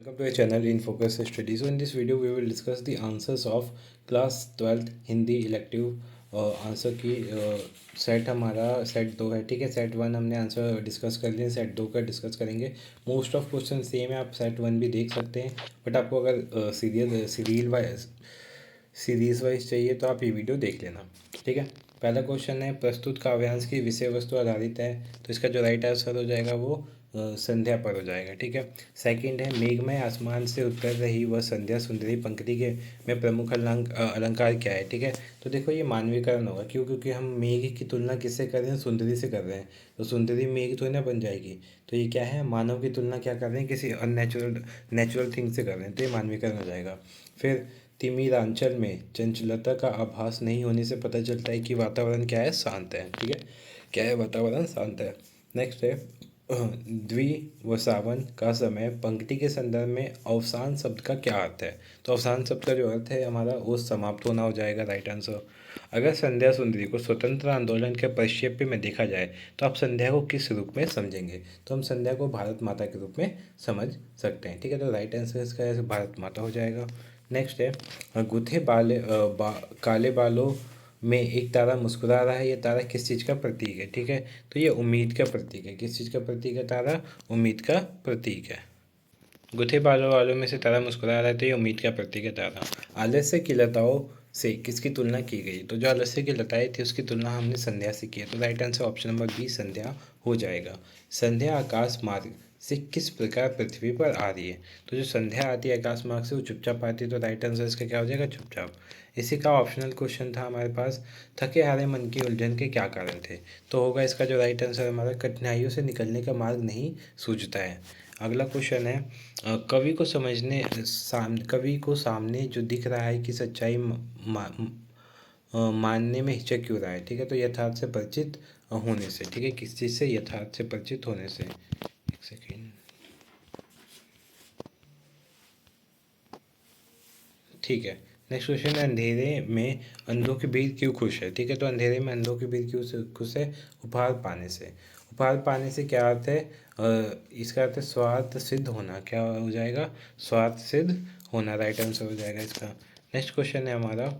Welcome to our channel in Focus Study. So in this video we will discuss the answers of class 12th Hindi elective answer की set हमारा set 2 है। ठीक है, set 1 हमने answer discuss कर लिए, set 2 का डिस्कस करेंगे। मोस्ट ऑफ क्वेश्चन सेम है, आप सेट 1 भी देख सकते हैं, बट आपको अगर सीरीज वाइज चाहिए तो आप ये वीडियो देख लेना। ठीक है, पहला क्वेश्चन है प्रस्तुत काव्यांश की विषय वस्तु आधारित है, तो इसका जो राइट आंसर हो जाएगा वो संध्या पर हो जाएगा। ठीक है, सेकंड है मेघमय आसमान से उतर रही वह संध्या सुंदरी पंक्ति के में प्रमुख अलंकार क्या है। ठीक है, तो देखो ये मानवीकरण होगा, क्यों? क्योंकि हम मेघ की तुलना किससे कर रहे हैं? सुंदरी से कर रहे हैं, तो सुंदरी मेघ तो ना बन जाएगी। तो ये क्या है? मानव की तुलना क्या कर रहे हैं? किसी नेचुरल थिंग से कर रहे हैं, तो ये मानवीकरण हो जाएगा। फिर तिमिरांचल में चंचलता का आभास नहीं होने से पता चलता है कि वातावरण क्या है? शांत है। ठीक है, क्या है? वातावरण शांत है। नेक्स्ट है द्विवसावन का समय पंक्ति के संदर्भ में अवसान शब्द का क्या अर्थ है? तो अवसान शब्द का जो अर्थ है हमारा वो समाप्त होना हो जाएगा, राइट आंसर। अगर संध्या सुंदरी को स्वतंत्र आंदोलन के परिप्रेक्ष्य में देखा जाए तो आप संध्या को किस रूप में समझेंगे? तो हम संध्या को भारत माता के रूप में समझ सकते हैं। ठीक है, तो राइट आंसर इसका भारत माता हो जाएगा। नेक्स्ट है गुथे काले बालों में एक तारा मुस्कुरा रहा है, ये तारा किस चीज़ का प्रतीक है? ठीक है, तो ये उम्मीद का प्रतीक है। किस चीज़ का प्रतीक है? तारा उम्मीद का प्रतीक है। गुथे बालों वालों में से तारा मुस्कुरा रहा है, तो ये उम्मीद का प्रतीक है तारा। आलस्य की लताओं से किसकी तुलना की गई? तो जो आलस्य की लताएं थी उसकी तुलना हमने संध्या से की है, तो right answer option number B संध्या हो जाएगा। संध्या आकाश मार्ग से किस प्रकार पृथ्वी पर आ रही है? तो जो संध्या आती है आकाश मार्ग से वो चुपचाप आती है, तो राइट आंसर इसका क्या हो जाएगा? चुपचाप। इसी का ऑप्शनल क्वेश्चन था हमारे पास, थके हारे मन की उलझन के क्या कारण थे? तो होगा इसका जो राइट आंसर हमारा कठिनाइयों से निकलने का मार्ग नहीं सूझता है। अगला क्वेश्चन है कवि को सामने जो दिख रहा है कि सच्चाई मानने में हिचक क्यों रहा है? ठीक है, तो यथार्थ से परिचित होने से। ठीक है, किस चीज़ से? यथार्थ से परिचित होने से। एक सेकेंड। ठीक है, नेक्स्ट क्वेश्चन है अंधेरे में अंधों की भीड़ क्यों खुश है? ठीक है, तो अंधेरे में अंधों की भीड़ क्यों खुश है? उपहार पाने से। उपहार पाने से क्या अर्थ है? इसका अर्थ है स्वार्थ सिद्ध होना। क्या हो जाएगा? स्वार्थ सिद्ध होना, राइट आंसर हो जाएगा इसका। नेक्स्ट क्वेश्चन है हमारा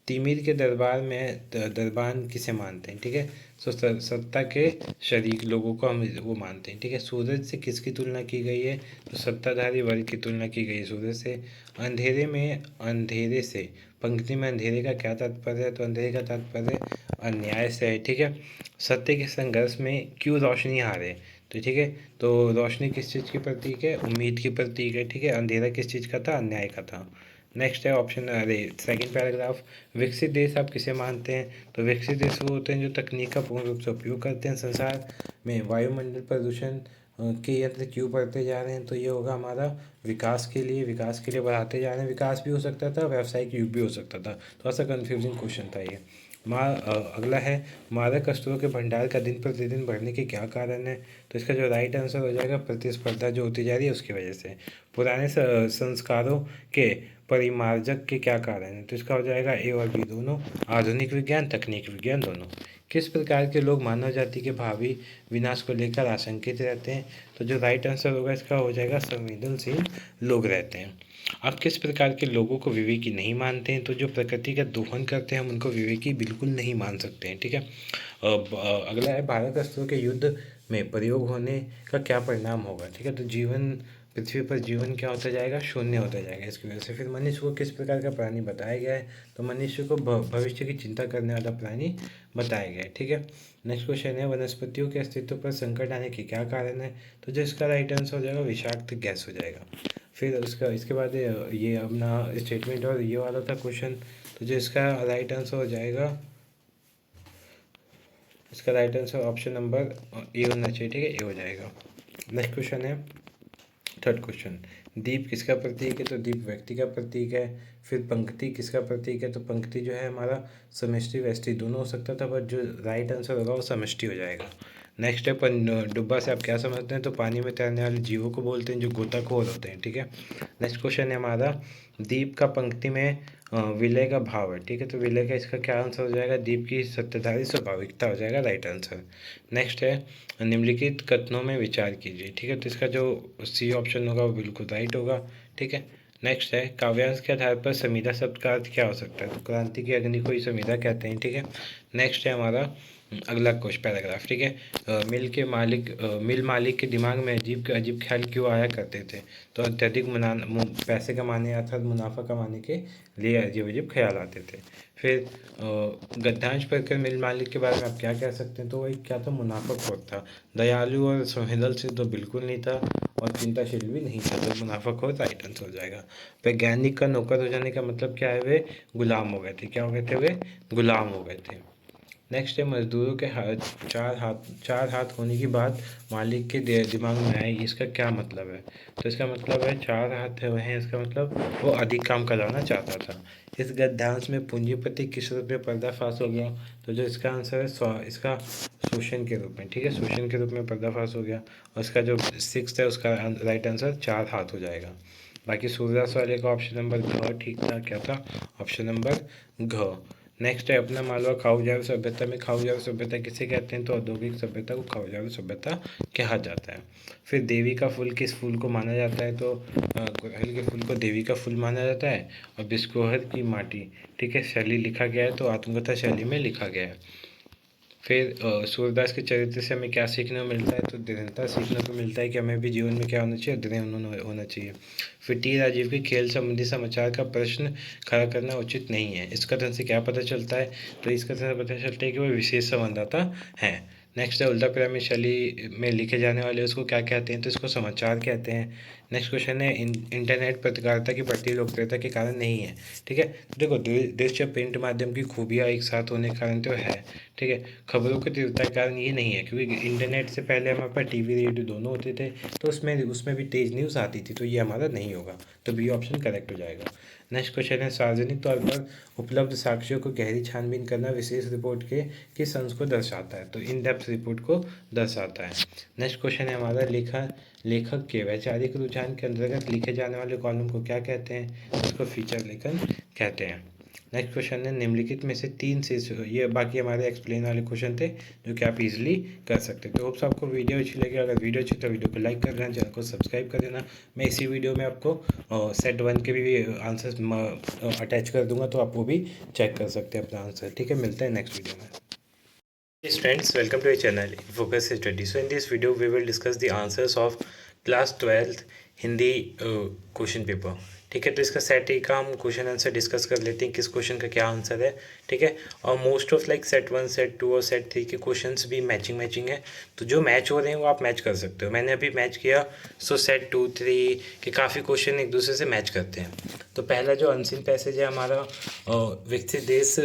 तिमिर के दरबार में दरबान किसे मानते हैं? ठीक है, सो सत्ता के शरीक लोगों को हम वो मानते हैं। ठीक है, सूरज से किसकी तुलना की गई है? तो सत्ताधारी वर्ग की तुलना की गई है सूरज से। अंधेरे में अंधेरे से पंक्ति में अंधेरे का क्या तात्पर्य है? तो अंधेरे का तात्पर्य अन्याय से है। ठीक है, सत्य के संघर्ष में क्यों रोशनी हारे? तो ठीक है, तो रोशनी किस चीज़ की प्रतीक है? उम्मीद की प्रतीक है। ठीक है, अंधेरा किस चीज़ का था? अन्याय का था। नेक्स्ट है ऑप्शन अरे सेकंड पैराग्राफ, विकसित देश आप किसे मानते हैं? तो विकसित देश वो होते हैं जो तकनीक का पूर्ण रूप से उपयोग करते हैं। संसार में वायुमंडल प्रदूषण के यंत्र क्यों बढ़ते जा रहे हैं? तो ये होगा हमारा विकास के लिए बढ़ाते जा रहे हैं। विकास भी हो सकता था, व्यावसायिक युग भी हो सकता था, थोड़ा सा कन्फ्यूजिंग क्वेश्चन था ये। अगला है मादक वस्तुओं के भंडार का दिन प्रतिदिन बढ़ने के क्या कारण है? तो इसका जो राइट आंसर हो जाएगा प्रतिस्पर्धा जो होती जा रही है उसकी वजह से। पुराने संस्कारों के परिमार्जक के क्या कारण है? तो इसका हो जाएगा ए और बी दोनों। आधुनिक विज्ञान, तकनीक विज्ञान दोनों। किस प्रकार के लोग मानव जाति के भावी विनाश को लेकर आशंकित रहते हैं? तो जो राइट आंसर होगा इसका हो जाएगा संवेदनशील लोग रहते हैं। आप किस प्रकार के लोगों को विवेकी नहीं मानते हैं? तो जो प्रकृति का दोहन करते हैं हम उनको विवेकी बिल्कुल नहीं मान सकते हैं। ठीक है, अगला है भारत अस्त्रों के युद्ध में प्रयोग होने का क्या परिणाम होगा? ठीक है, तो पृथ्वी पर जीवन क्या होता जाएगा? शून्य होता जाएगा इसकी वजह से। फिर मनुष्य को किस प्रकार का प्राणी बताया गया है? तो मनुष्य को भविष्य की चिंता करने वाला प्राणी बताया गया है। ठीक है, नेक्स्ट क्वेश्चन है वनस्पतियों के अस्तित्व पर संकट आने के क्या कारण है? तो जो इसका राइट आंसर हो जाएगा विषाक्त गैस हो जाएगा। फिर उसका इसके बाद ये अपना स्टेटमेंट और ये वाला था क्वेश्चन, तो जो इसका राइट आंसर हो जाएगा इसका right answer option number A होना चाहिए। ठीक है, ए हो जाएगा। नेक्स्ट क्वेश्चन है थर्ड क्वेश्चन, दीप किसका प्रतीक है? तो दीप व्यक्ति का प्रतीक है। फिर पंक्ति किसका प्रतीक है? तो पंक्ति जो है हमारा समष्टि व्यष्टि दोनों हो सकता था, बट जो राइट आंसर होगा वो समष्टि हो जाएगा। नेक्स्ट है पनडुब्बा से आप क्या समझते हैं? तो पानी में तैरने वाले जीवों को बोलते हैं जो गोताखोर होते हैं, ठीक है। नेक्स्ट क्वेश्चन है हमारा, दीप का पंक्ति में विलय का भाव है, ठीक है। तो विलय का इसका क्या आंसर हो जाएगा? दीप की सत्ताधारी स्वाभाविकता हो जाएगा राइट आंसर। नेक्स्ट है निम्नलिखित कथनों में विचार कीजिए, ठीक है। तो इसका जो सी ऑप्शन होगा वो बिल्कुल राइट होगा, ठीक है। नेक्स्ट है काव्यांश के आधार पर समीरा शब्द का अर्थ क्या हो सकता है? तो क्रांति की अग्नि को ही समीरा कहते हैं, ठीक है। नेक्स्ट है हमारा अगला क्वेश्चन पैराग्राफ, ठीक है। मिल मालिक के दिमाग में अजीब ख्याल क्यों आया करते थे? तो अत्यधिक पैसे कमाने अर्थात मुनाफा कमाने के लिए अजीब अजीब ख्याल आते थे। फिर गद्यांश पढ़कर मिल मालिक के बारे में आप क्या कह सकते हैं? तो वही क्या था? मुनाफाखोर था। दयालु और संवेदनशील तो बिल्कुल नहीं था, और चिंताशील भी नहीं था, तो मुनाफाखोर राइट आंसर हो जाएगा। वैज्ञानिक का नौकर हो जाने का मतलब क्या है? वे गुलाम हो गए थे। क्या हो गए थे? वे गुलाम हो गए थे। नेक्स्ट है मजदूरों के चार हाथ होने की बात मालिक के दिमाग में आई, इसका क्या मतलब है? तो इसका मतलब है चार हाथ हैं, इसका मतलब वो अधिक काम कराना चाहता था। इस गद्यांश में पूंजीपति किस रूप में पर्दाफाश हो गया? तो जो इसका आंसर है इसका शोषण के रूप में, ठीक है, शोषण के रूप में पर्दाफाश हो गया। और इसका जो सिक्स्थ है उसका राइट आंसर चार हाथ हो जाएगा। बाकी सूर्यदास वाले का ऑप्शन नंबर घ ठीक था। क्या था? ऑप्शन नंबर घ। नेक्स्ट है अपना मालवा खाऊजारू सभ्यता में खाऊजारू सभ्यता किसे कहते हैं? तो औद्योगिक सभ्यता को खाऊजारू सभ्यता कहा जाता है। फिर देवी का फूल किस फूल को माना जाता है? तो गुड़हल के फूल को देवी का फूल माना जाता है। और बिस्कोहर की माटी, ठीक है, शैली लिखा गया है तो आत्मकथा शैली में लिखा गया है। फिर सूरदास के चरित्र से हमें क्या सीखने को मिलता है? तो दृढ़ता सीखने को मिलता है कि हमें भी जीवन में क्या होना चाहिए? दृढ़ होना चाहिए। फिर टी राजीव के खेल संबंधी समाचार का प्रश्न खड़ा करना उचित नहीं है, इस कथन से क्या पता चलता है? तो इस कथन से पता चलता है कि वो विशेष संवाददाता है। नेक्स्ट है उल्टा पिरामिड शैली में लिखे जाने वाले उसको क्या कहते हैं? तो इसको समाचार कहते हैं। नेक्स्ट क्वेश्चन है इंटरनेट पत्रकारिता की बढ़ती लोकप्रियता के कारण नहीं है, ठीक है। तो देखो दृश्य प्रिंट माध्यम की खूबियाँ एक साथ होने के कारण तो है, ठीक है। खबरों की तीव्रता के कारण ये नहीं है, क्योंकि इंटरनेट से पहले हमारे पास टीवी रेडियो दोनों होते थे, तो उसमें भी तेज न्यूज़ आती थी, तो ये हमारा नहीं होगा। तो बी ऑप्शन करेक्ट हो जाएगा। नेक्स्ट क्वेश्चन है सार्वजनिक तौर पर उपलब्ध साक्ष्यों को गहरी छानबीन करना विशेष रिपोर्ट के किस अंश को दर्शाता है? तो इन डेप्थ रिपोर्ट को दर्शाता है। नेक्स्ट क्वेश्चन है हमारा लेखक के वैचारिक रुझान के अंतर्गत लिखे जाने वाले कॉलम को क्या कहते हैं? उसको फीचर लेखन कहते हैं। नेक्स्ट क्वेश्चन है निम्नलिखित में से तीन से ये बाकी हमारे एक्सप्लेन वाले क्वेश्चन थे जो कि आप इजीली कर सकते हैं। तो होप्स आपको वीडियो अच्छी लगी। अगर वीडियो अच्छी तो वीडियो को लाइक कर देना, चैनल को सब्सक्राइब कर देना। मैं इसी वीडियो में आपको सेट 1 के भी आंसर अटैच कर दूंगा, तो आप वो भी चेक कर सकते हैं अपना आंसर, ठीक है। मिलते हैं नेक्स्ट वीडियो में। Yes friends, welcome to our channel Focus Study. So in this video we will discuss the answers of class 12th Hindi question paper, ठीक है। तो इसका सेट ए का हम क्वेश्चन आंसर डिस्कस कर लेते हैं, किस क्वेश्चन का क्या आंसर है, ठीक है। और most of like set 1 set 2 और सेट 3 के क्वेश्चंस भी मैचिंग है, तो जो मैच हो रहे हैं वो आप मैच कर सकते हो। मैंने अभी मैच किया, सो सेट 2 3 के काफ़ी क्वेश्चन एक दूसरे से मैच करते हैं। तो पहला जो अनसीन पैसेज है हमारा, विकसित देश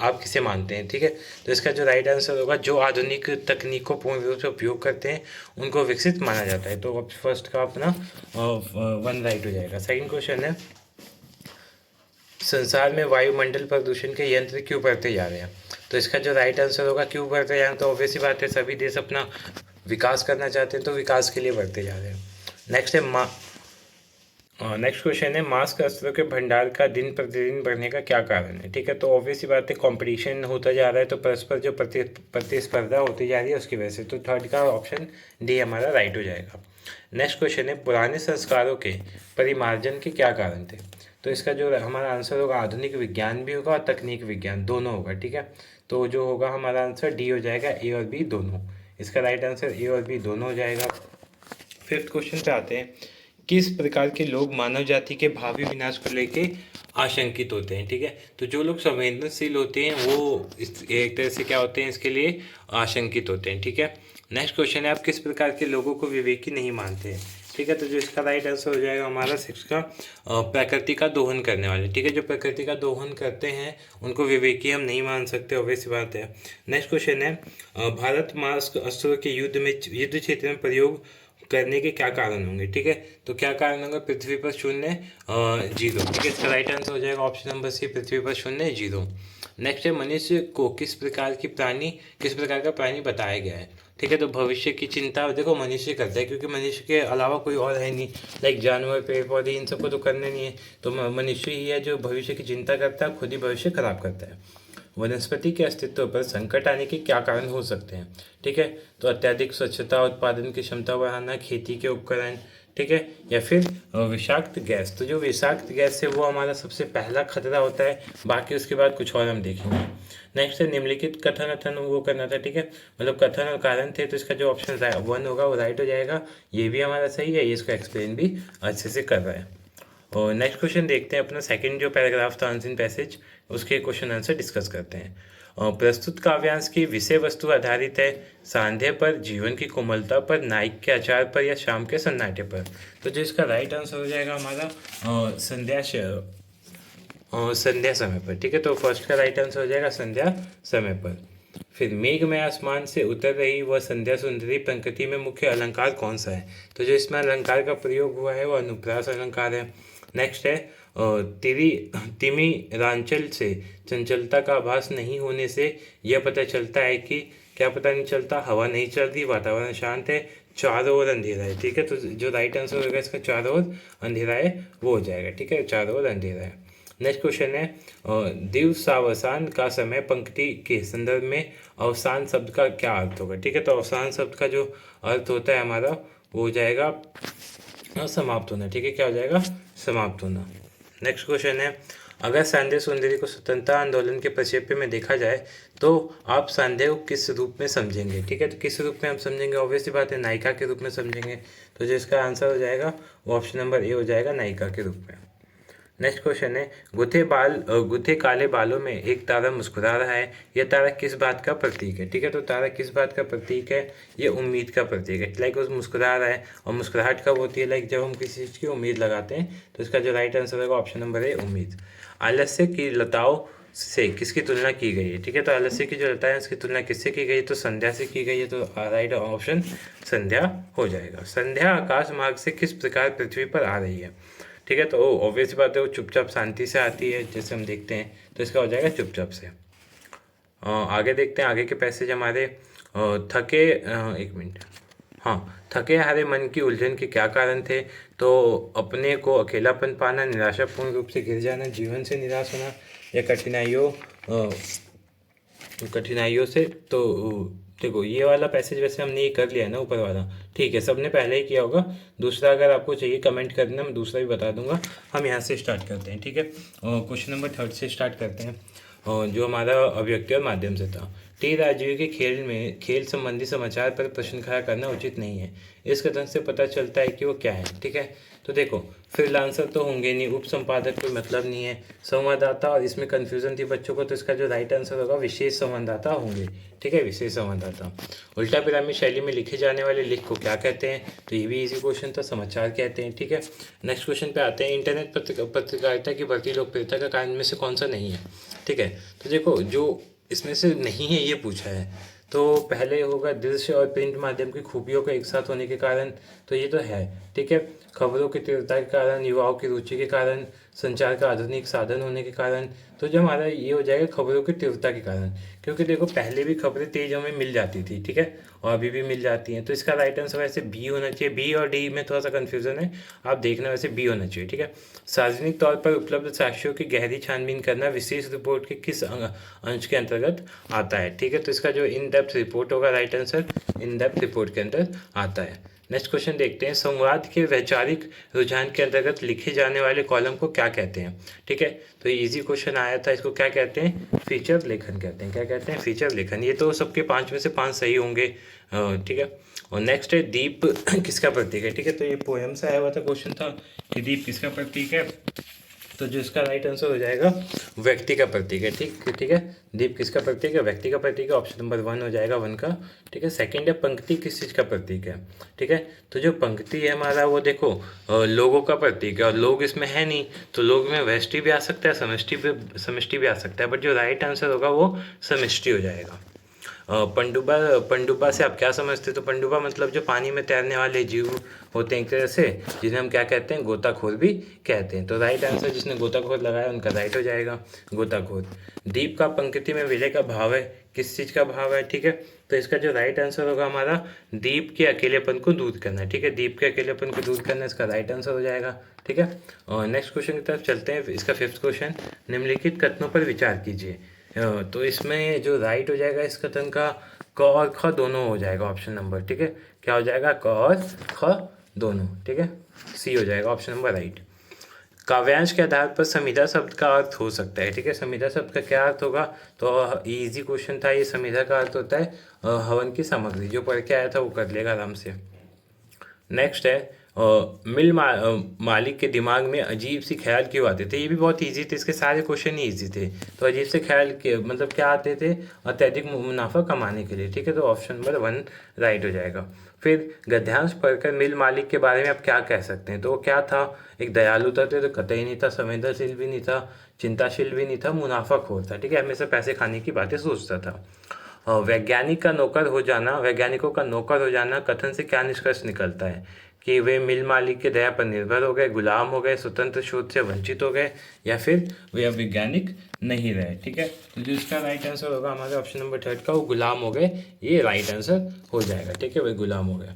आप किसे मानते हैं, ठीक है। तो इसका जो राइट आंसर होगा, जो आधुनिक तकनीक को पूर्ण रूप से उपयोग करते हैं उनको विकसित माना जाता है। तो फर्स्ट का अपना 1 राइट हो जाएगा। सेकंड क्वेश्चन है संसार में वायुमंडल प्रदूषण के यंत्र क्यों बढ़ते जा रहे हैं? तो इसका जो राइट आंसर होगा क्यों बढ़ते जा रहे हैं, तो ऑब्वियस ही बात है, सभी देश अपना विकास करना चाहते हैं, तो विकास के लिए बढ़ते जा रहे हैं। नेक्स्ट है नेक्स्ट क्वेश्चन है मास्क अस्त्रों के भंडार का दिन प्रतिदिन बढ़ने का क्या कारण है, ठीक है। तो ऑब्वियस ही बात है, कंपटीशन होता जा रहा है, तो परस्पर जो प्रतिस्पर्धा होती जा रही है उसकी वजह से। तो थर्ड का ऑप्शन डी हमारा राइट हो जाएगा। नेक्स्ट क्वेश्चन है पुराने संस्कारों के परिमार्जन के क्या कारण थे? तो इसका जो हमारा आंसर होगा आधुनिक विज्ञान भी होगा और तकनीक विज्ञान दोनों होगा, ठीक है। तो जो होगा हमारा आंसर डी हो जाएगा, ए और बी दोनों। इसका राइट आंसर ए और बी दोनों हो जाएगा। फिफ्थ क्वेश्चन पे आते हैं, किस प्रकार के लोग मानव जाति के भावी विनाश को लेके आशंकित होते हैं, ठीक है। तो जो लोग संवेदनशील होते हैं वो एक तरह से क्या होते हैं, इसके लिए आशंकित होते हैं, ठीक है। नेक्स्ट क्वेश्चन है आप किस प्रकार के लोगों को विवेकी नहीं मानते हैं, ठीक है। तो जो इसका राइट आंसर हो जाएगा हमारा 6 का प्रकृति का दोहन करने वाले, ठीक है। जो प्रकृति का दोहन करते हैं उनको विवेकी हम नहीं मान सकते, ऑब्वियस बात है। नेक्स्ट क्वेश्चन है भारत मास्क अस्त्रों के युद्ध क्षेत्र में प्रयोग करने के क्या कारण होंगे, ठीक है। तो क्या कारण होंगे, पृथ्वी पर 0 0, ठीक है। इसका राइट आंसर हो जाएगा ऑप्शन नंबर सी, पृथ्वी पर 0 0। नेक्स्ट है मनुष्य को किस प्रकार का प्राणी बताया गया है? ठीक है। तो भविष्य की चिंता देखो मनुष्य करता है, क्योंकि मनुष्य के अलावा कोई और है नहीं, लाइक जानवर, पेड़ पौधे, इन सबको तो करने नहीं है। तो मनुष्य ही है जो भविष्य की चिंता करता है, खुद ही भविष्य खराब करता है। वनस्पति के अस्तित्व पर संकट आने के क्या कारण हो सकते हैं? ठीक है। तो अत्यधिक स्वच्छता, उत्पादन की क्षमता बढ़ाना, खेती के उपकरण, ठीक है, या फिर विषाक्त गैस। तो जो विषाक्त गैस है वो हमारा सबसे पहला खतरा होता है, बाकी उसके बाद कुछ और हम देखेंगे। नेक्स्ट है निम्नलिखित कथन अथन वो करना था, ठीक है, मतलब कथन और कारण थे, तो इसका जो ऑप्शन 1 होगा वो राइट हो जाएगा। ये भी हमारा सही है, ये इसको एक्सप्लेन भी अच्छे से कर रहा है। और नेक्स्ट क्वेश्चन देखते हैं, अपना सेकंड जो पैराग्राफ था अनसीन पैसेज, उसके क्वेश्चन आंसर डिस्कस करते हैं। प्रस्तुत काव्यांश की विषय वस्तु आधारित है सांध्य पर, जीवन की कोमलता पर, नाइक के आचार पर, या शाम के सन्नाटे पर। तो जो इसका राइट आंसर हो जाएगा हमारा संध्या समय पर, ठीक है। तो फर्स्ट का राइट आंसर हो जाएगा संध्या समय पर। फिर मेघ में आसमान से उतर रही वह संध्या सुंदरी पंक्ति में मुख्य अलंकार कौन सा है? तो जो इसमें अलंकार का प्रयोग हुआ है वो अनुप्रास अलंकार है। नेक्स्ट है तिमिरांचल से चंचलता का आभास नहीं होने से यह पता चलता है कि क्या पता नहीं चलता? हवा नहीं चल रही, वातावरण शांत है, चारों ओर अंधेरा है, ठीक है। तो जो राइट आंसर होगा इसका चारों ओर अंधेरा है वो हो जाएगा, ठीक है, चारों ओर अंधेरा है। नेक्स्ट क्वेश्चन है दिवसावसान का समय पंक्ति के संदर्भ में अवसान शब्द का क्या अर्थ होगा? ठीक है। तो अवसान शब्द का जो अर्थ होता है हमारा वो हो जाएगा समाप्त होना, ठीक है। क्या हो जाएगा? समाप्त होना। नेक्स्ट क्वेश्चन है अगर सांध्य सुंदरी को स्वतंत्रता आंदोलन के प्रक्षेप्य में देखा जाए तो आप सांध्य को किस रूप में समझेंगे? ठीक है। तो किस रूप में हम समझेंगे? ऑब्वियसली बात है नायिका के रूप में समझेंगे। तो जो इसका आंसर हो जाएगा वो ऑप्शन नंबर ए हो जाएगा, नायिका के रूप में। नेक्स्ट क्वेश्चन है गुथे काले बालों में एक तारा मुस्कुरा रहा है, यह तारा किस बात का प्रतीक है? ठीक है। तो तारा किस बात का प्रतीक है? ये उम्मीद का प्रतीक है। लाइक वो मुस्कुरा रहा है, और मुस्कुराहट कब होती है? लाइक जब हम किसी चीज़ की उम्मीद लगाते हैं। तो इसका जो राइट आंसर होगा ऑप्शन नंबर ए, उम्मीद। आलस्य की लताओं से किसकी तुलना की गई है? ठीक है। तो आलस्य की जो लता है उसकी तुलना किससे की गई है? तो संध्या से की गई है। तो राइट ऑप्शन संध्या हो जाएगा। संध्या आकाश मार्ग से किस प्रकार पृथ्वी पर आ रही है? ठीक है। तो ऑब्वियस बात है वो चुपचाप शांति से आती है, जैसे हम देखते हैं। तो इसका हो जाएगा चुपचाप से। आगे देखते हैं, आगे के पैसेज हमारे थके एक मिनट, हाँ, थके हारे मन की उलझन के क्या कारण थे? तो अपने को अकेलापन पाना, निराशापूर्ण रूप से गिर जाना, जीवन से निराश होना, या कठिनाइयों से। तो देखो ये वाला पैसेज वैसे हमने ये कर लिया है ना, ऊपर वाला, ठीक है, सबने पहले ही किया होगा। दूसरा अगर आपको चाहिए कमेंट कर देना, मैं दूसरा भी बता दूंगा। हम यहाँ से स्टार्ट करते हैं, ठीक है। क्वेश्चन नंबर 3 से स्टार्ट करते हैं, जो हमारा अभिव्यक्ति और माध्यम से था। टी राजीव के खेल संबंधी समाचार पर प्रश्न खड़ा करना उचित नहीं है। इस कथन से पता चलता है कि वो क्या है? ठीक है। तो देखो फ्रीलांसर तो होंगे नहीं, उप संपादक कोई मतलब नहीं है, संवाददाता, और इसमें कन्फ्यूजन थी बच्चों को, तो इसका जो राइट आंसर होगा विशेष संवाददाता होंगे, ठीक है, विशेष संवाददाता। उल्टा पिरामिड शैली में लिखे जाने वाले लेख को क्या कहते हैं? तो ये भी इजी क्वेश्चन था, समाचार कहते हैं, ठीक है। नेक्स्ट क्वेश्चन पे आते हैं, इंटरनेट पत्रकारिता की बढ़ती लोकप्रियता का कारण में से कौन सा नहीं है? ठीक है। तो देखो जो इसमें से नहीं है ये पूछा है, तो पहले होगा दृश्य और प्रिंट माध्यम की खूबियों के एक साथ होने के कारण, तो ये तो है, ठीक है। खबरों की तीव्रता के कारण, युवाओं की रुचि के कारण, संचार का आधुनिक साधन होने के कारण। तो जो हमारा ये हो जाएगा खबरों की तीव्रता के कारण, क्योंकि देखो पहले भी खबरें तेज हमें मिल जाती थी, ठीक है, और अभी भी मिल जाती हैं। तो इसका राइट आंसर वैसे बी होना चाहिए। बी और डी में थोड़ा सा कन्फ्यूजन है, आप देखना, वैसे बी होना चाहिए, ठीक है। सार्वजनिक तौर पर उपलब्ध साक्ष्यों की गहरी छानबीन करना विशेष रिपोर्ट के किस अंश के अंतर्गत आता है? ठीक है। तो इसका जो इन डेप्थ रिपोर्ट होगा, right answer in depth report के अंदर आता है। नेक्स्ट क्वेश्चन देखते हैं, संवाद के वैचारिक रुझान के अंतर्गत लिखे जाने वाले कॉलम को क्या कहते हैं? ठीक है। तो ये इजी क्वेश्चन आया था, इसको क्या कहते हैं? फीचर लेखन कहते हैं। क्या कहते हैं? फीचर लेखन। ये तो सबके 5 में से 5 सही होंगे, ठीक है। और नेक्स्ट है दीप किसका प्रतीक है? ठीक है। तो ये पोएम से आया हुआ था क्वेश्चन था कि दीप किसका प्रतीक है? तो जो इसका राइट आंसर हो जाएगा व्यक्ति का प्रतीक है, ठीक है। दीप किसका प्रतीक है? व्यक्ति का प्रतीक है। ऑप्शन नंबर 1 हो जाएगा 1 का, ठीक है। सेकंड है पंक्ति किस चीज़ का प्रतीक है? ठीक है। तो जो पंक्ति है हमारा वो देखो लोगों का प्रतीक है, और लोग इसमें है नहीं, तो लोग में व्यष्टि भी आ सकता है, समष्टि भी आ सकता है, बट जो राइट आंसर होगा वो समष्टि हो जाएगा। पनडुब्बा से आप क्या समझते? तो पनडुब्बा मतलब जो पानी में तैरने वाले जीव होते हैं एक तरह से, जिन्हें हम क्या कहते हैं? गोताखोर भी कहते हैं। तो राइट आंसर जिसने गोताखोर लगाया उनका राइट हो जाएगा गोताखोर। दीप का पंक्ति में विलय का भाव है किस चीज़ का अभाव है, ठीक है। तो इसका जो राइट आंसर होगा हमारा दीप के अकेलेपन को दूर करना, ठीक है। दीप के अकेलेपन को दूर करना इसका राइट आंसर हो जाएगा, ठीक है। और नेक्स्ट क्वेश्चन की तरफ चलते हैं। इसका 5th क्वेश्चन, निम्नलिखित कथनों पर विचार कीजिए। तो इसमें जो राइट हो जाएगा इस कथन का क और ख दोनों हो जाएगा ऑप्शन नंबर, ठीक है। क्या हो जाएगा, क और ख दोनों, ठीक है। सी हो जाएगा ऑप्शन नंबर राइट। काव्यांश के आधार पर संविदा शब्द का अर्थ हो सकता है, ठीक है। संविदा शब्द का क्या अर्थ होगा, तो इजी क्वेश्चन था ये। संविदा का अर्थ होता है हवन की सामग्री। जो पढ़ के आया था वो कर लेगा आराम से। नेक्स्ट है मालिक के दिमाग में अजीब सी ख्याल क्यों आते थे। ये भी बहुत इजी थे, इसके सारे क्वेश्चन ही इजी थे। तो अजीब से ख्याल के मतलब क्या आते थे, अत्यधिक मुनाफा कमाने के लिए, ठीक है। तो ऑप्शन नंबर 1 राइट हो जाएगा। फिर गद्यांश पढ़कर मिल मालिक के बारे में आप क्या कह सकते हैं। तो वो क्या था, एक दयालु था तो कतई नहीं था, संवेदनशील भी नहीं था, चिंताशील भी नहीं था, मुनाफाखोर था, ठीक है। हमेशा पैसे खाने की बातें सोचता था। वैज्ञानिकों का नौकर हो जाना कथन से क्या निष्कर्ष निकलता है कि वे मिल मालिक के दया पर निर्भर हो गए, गुलाम हो गए, स्वतंत्र शोध से वंचित हो गए, या फिर वे अब वैज्ञानिक नहीं रहे, ठीक है। तो जो इसका राइट आंसर होगा हमारे ऑप्शन नंबर 3 का, वो गुलाम हो गए, ये राइट आंसर हो जाएगा, ठीक है। वे गुलाम हो गए।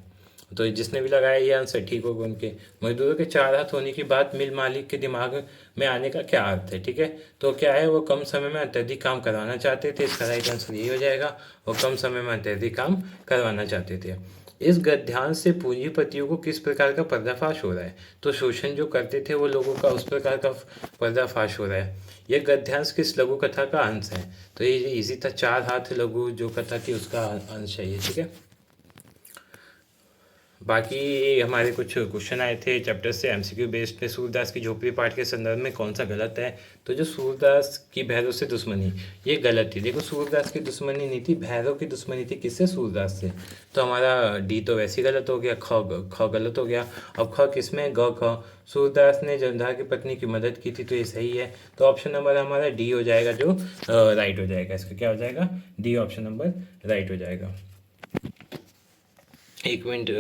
तो जिसने भी लगाया ये आंसर ठीक होगा उनके। मजदूरों के 4 हाथ होने की बात मिल मालिक के दिमाग में आने का क्या अर्थ है, ठीक है। तो क्या है, वो कम समय में अत्यधिक काम करवाना चाहते थे। इसका राइट आंसर यही हो जाएगा, वो कम समय में अत्यधिक काम करवाना चाहते थे। इस गद्यांश से पूंजीपतियों को किस प्रकार का पर्दाफाश हो रहा है। तो शोषण जो करते थे वो लोगों का, उस प्रकार का पर्दाफाश हो रहा है। यह गद्यांश किस लघु कथा का अंश है। तो ये इजी था, 4 हाथ लघु जो कथा थी उसका अंश है ये, ठीक है। बाकी हमारे कुछ क्वेश्चन आए थे चैप्टर से एमसीक्यू बेस्ड पे। सूरदास की झोपड़ी पाठ के संदर्भ में कौन सा गलत है। तो जो सूरदास की भैरव से दुश्मनी, ये गलत थी। देखो, सूरदास की दुश्मनी नहीं थी, भैरव की दुश्मनी थी। किससे, सूरदास से। तो हमारा डी तो वैसे ही गलत हो गया, ख गलत हो गया। अब ख किसमें, ग ख। सूरदास ने जमधार की पत्नी की मदद की थी, तो ये सही है। तो ऑप्शन नंबर हमारा डी हो जाएगा, जो राइट हो जाएगा। इसका क्या हो जाएगा, डी ऑप्शन नंबर राइट हो जाएगा। एक मिनट,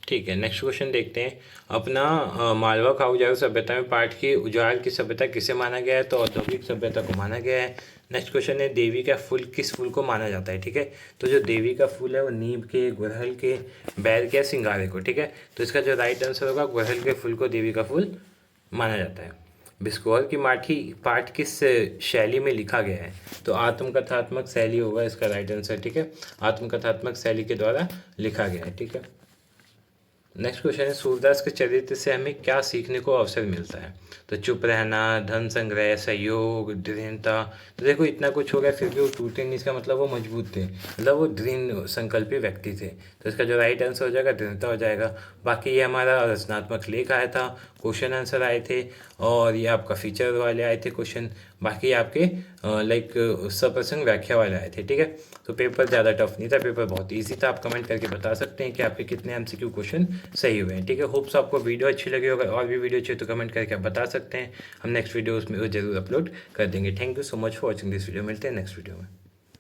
ठीक है। नेक्स्ट क्वेश्चन देखते हैं अपना। मालवा खाऊजारू सभ्यता में पाठ की उजाड़ की सभ्यता किसे माना गया है। तो औद्योगिक सभ्यता को माना गया है। नेक्स्ट क्वेश्चन है देवी का फूल किस फूल को माना जाता है, ठीक है। तो जो देवी का फूल है वो नीम के, गुड़हल के, बैर के, सिंगारे को, ठीक है। तो इसका जो राइट आंसर होगा, गुड़हल के फूल को देवी का फूल माना जाता है। बिस्कोर की माठी पाठ किस शैली में लिखा गया है। तो आत्मकथात्मक शैली होगा इसका राइट आंसर, ठीक है। आत्मकथात्मक शैली के द्वारा लिखा गया है, ठीक है। नेक्स्ट क्वेश्चन है सूरदास के चरित्र से हमें क्या सीखने को अवसर मिलता है। तो चुप रहना, धन संग्रह, सहयोग, दृढ़ता। तो देखो इतना कुछ हो गया फिर भी वो टूटे नहीं, इसका मतलब वो मजबूत थे, मतलब वो दृढ़ संकल्पी व्यक्ति थे। तो इसका जो राइट आंसर हो जाएगा दृढ़ता हो जाएगा। बाकी ये हमारा रचनात्मक लेख आया था, क्वेश्चन आंसर आए थे, और ये आपका फीचर वाले आए थे क्वेश्चन। बाकी आपके लाइक सप्रसंग व्याख्या वाले आए थे, ठीक है। तो पेपर ज़्यादा टफ नहीं था, पेपर बहुत इजी था। आप कमेंट करके बता सकते हैं कि आपके कितने एमसीक्यू क्वेश्चन सही हुए हैं, ठीक है। होप्स आपको वीडियो अच्छी लगी होगा। और भी वीडियो चाहिए तो कमेंट करके आप बता सकते हैं। हम नेक्स्ट वीडियो उसमें जरूर अपलोड कर देंगे। Thank you so much for watching this video. मिलते हैं नेक्स्ट वीडियो में।